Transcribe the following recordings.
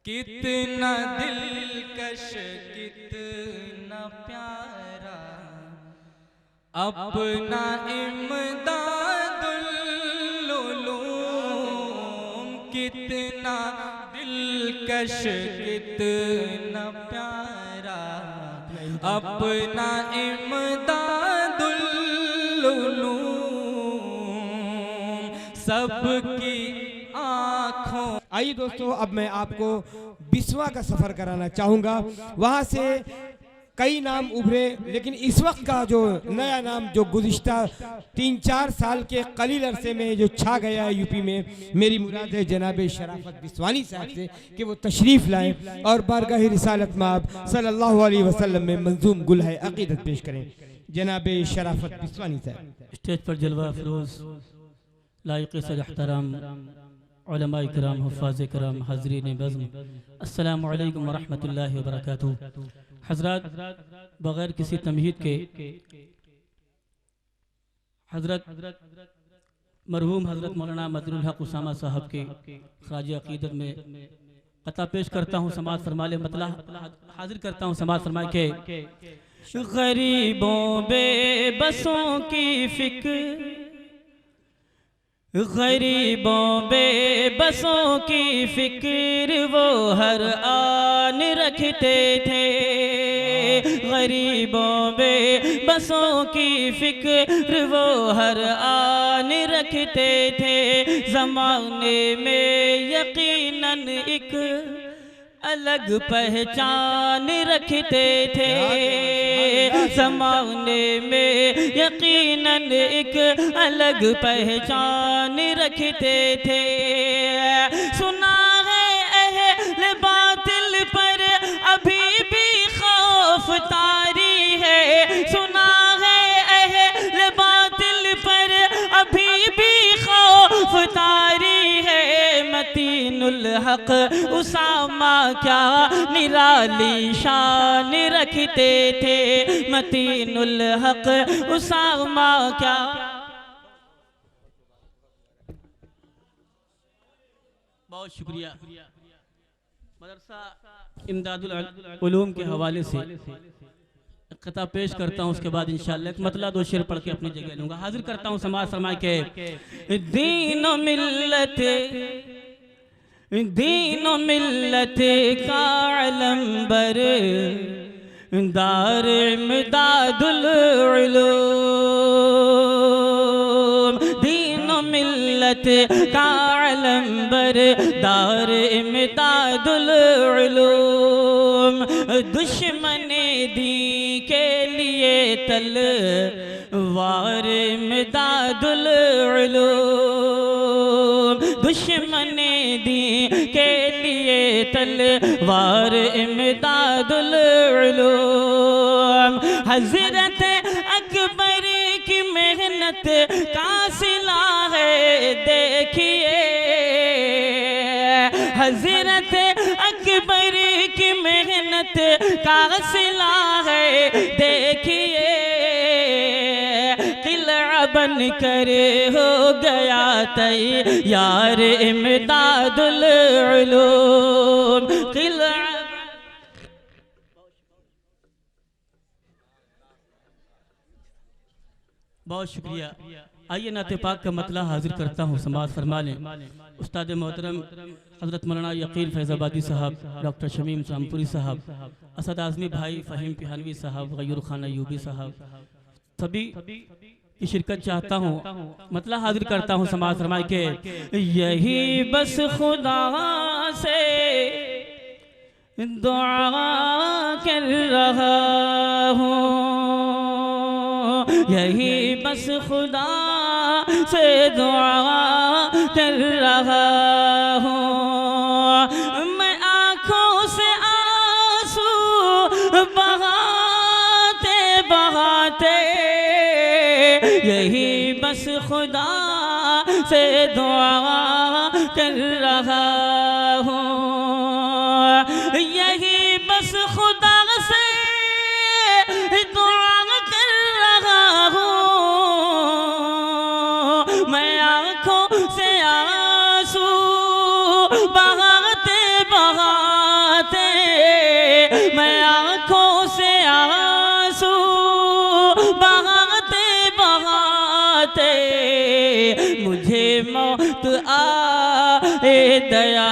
कितना दिलकश कितना प्यारा अपना इमदादुल उलूम, कितना दिलकश कितना प्यारा अपना इमदादुल उलूम, सबकी आँखों। आइए दोस्तों, अब मैं आपको बिस्वा का सफर कराना चाहूंगा। वहां से कई नाम उभरे, लेकिन इस वक्त का जो नया नाम जो गुज़िश्ता 3-4 साल के कलील अरसे में जो छा गया है यूपी में, मेरी मुराद है जनाब शराफत बिस्वानी साहब से कि वो तशरीफ़ लाएं और बारगाह रिसालत माब सल्लल्लाहु अलैहि वसल्लम में मंजूम गुल है अकीदत पेश करें। जनाब शराफत बिस्वानी साहब स्टेज पर जलवा फरोज लायक़ सर एहतराम उलमा इकराम, हुफ़ाज़ इकराम, हाज़रीन बज़्म, अस्सलामु अलैकुम व रहमतुल्लाहि व बरकातुहू। हज़रात, बग़ैर किसी तमहीद के हज़रत मरहूम हज़रत मौलाना मदनुल हक़ उसामा साहब के ख़राज अक़ीदत में क़ता पेश करता हूँ। समाअत फरमाले, मतला हाजिर करता हूँ। समाअत फरमाए के गरीबों बेबसों की फ़िक्र, गरीबों बेबसों की फ़िक्र वो हर आन रखते थे। गरीबों बेबसों की फ़िक्र वो हर आन रखते थे। ज़माने में यकीनन एक अलग पहचान रखते थे। ज़माने में यकीनन एक अलग पहचान रखते थे। सुना है अहले बातिल पर अभी भी खौफ तारी है। सुना है अहले बातिल पर अभी भी खौफ तारी है। मतीनुल हक़ उसामा क्या निराली शान रखते थे। मतीनुल हक़ उसामा क्या। बहुत शुक्रिया। मदरसा इमदादुल उलूम के हवाले से क़ता पेश करता हूँ, उसके बाद इंशाअल्लाह एक मतला दो शेर पढ़ के अपनी जगह लूँगा। हाजिर करता हूँ। समाज फरमाए के दीन मिल्लत, दीन मिल्लत का अलंबर दार इमदादुल उलूम, दीन मिल्लत का अलंबर दार इमदादुल उलूम। दुश्मने दी के लिए तलवार इमदादुल उलूम, दुश्मने दी के लिए तलवार इमदादुल उलूम। हज़रत अकबर की मेहनत का सिला है देखिए। हज़रत अकबर की मेहनत का सिला है देखिए। किला बन कर हो गया तैयार इमदादुल उलूम। किला बहुत शुक्रिया। आइए नाते पाक का मतला हाजिर करता हूँ। समाअत फरमा लें। उस्ताद मोहतरम हज़रत मौलाना यकीन फैज़ाबादी साहब, डॉक्टर शमीम शामपुरी साहब, असद आज़मी भाई, फ़हीम पिहानवी साहब, गयूर खान अयूबी साहब, सभी की शिरकत चाहता हूँ। मतला हाजिर करता हूँ। समाअत फरमाए के यही बस खुदा से दुआ कर रहा हूँ, यही बस खुदा से दुआ कर रहा हूँ। मैं आँखों से आंसू बहाते बहाते यही बस खुदा से दुआ कर रहा हूँ। यही बस खुदा से दुआ कर रहा हूँ। मैं आँखों से आंसू बहाते बहाते मौत आए दया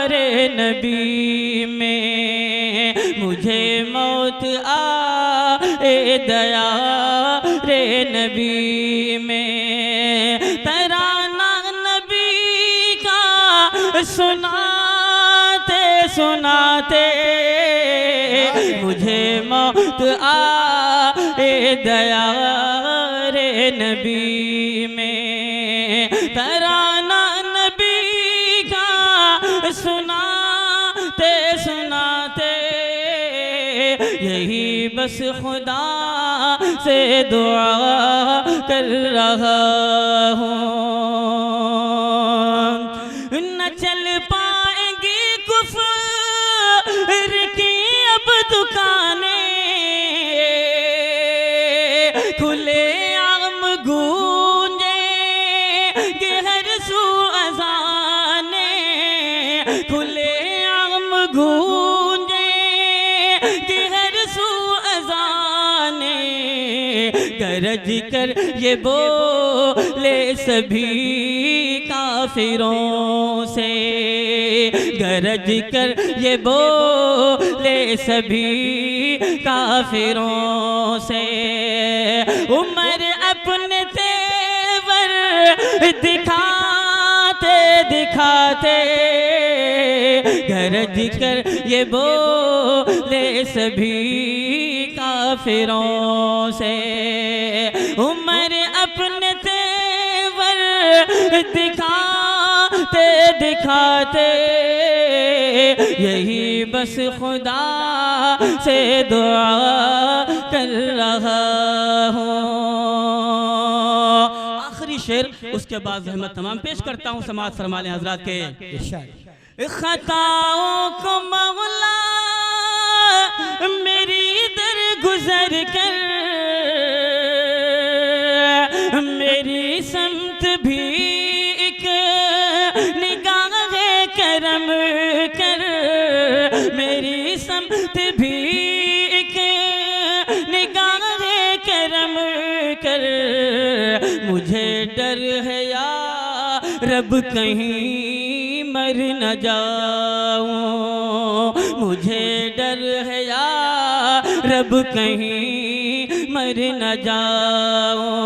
रे नबी में, मुझे मौत आए दया रे नबी में। तराना नबी का सुनाते सुनाते मुझे मौत आए दया रे नबी में। तराना नबी का सुनाते सुनाते यही बस खुदा से दुआ कर रहा हूँ। न चल पाएंगी कुफ्र की अब दुकानें, खुले आम गूंजे कि हर सू अज़ाने, खुले आम गूंजे कि हर सू अज़ाने। गरज कर ये बोले सभी काफिरों से, गरज कर ये बोले सभी काफिरों से। उमर अपने तेवर दिखाते दिखाते गरज कर ये बोले सभी काफिरों से। उमर अपने तेवर दिखाते दिखाते यही बस खुदा से दुआ कर रहा हूँ। आखिरी शेर, उसके बाद ज़हमत तमाम पेश करता हूँ समाअत फरमा लें हज़रात के। खताओं को मौला मेरी दर गुजर कर, मेरी समत भी एक निगाह करम कर, मेरी समत भी एक निगाह करम कर। मुझे डर है या रब कहीं मर न जाऊं, मुझे डर है या रब कहीं मर न जाऊं।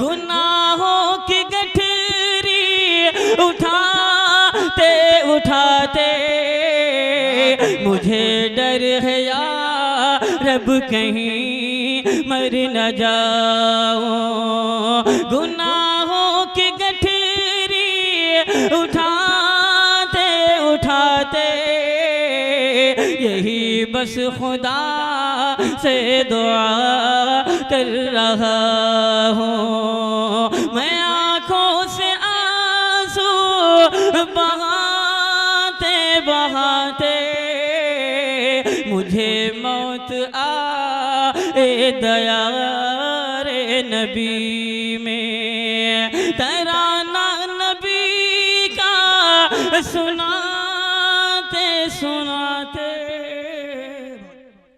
गुनाहों की गठरी उठाते उठाते मुझे डर है या रब कहीं मर न जाऊं। गुनाहों की गठरी उठाते उठाते यही बस खुदा से दुआ कर रहा हूँ। मैं आँखों से आंसू बहाते बहाते मुझे मौत आए दया रे नबी में। तराना नबी का सुना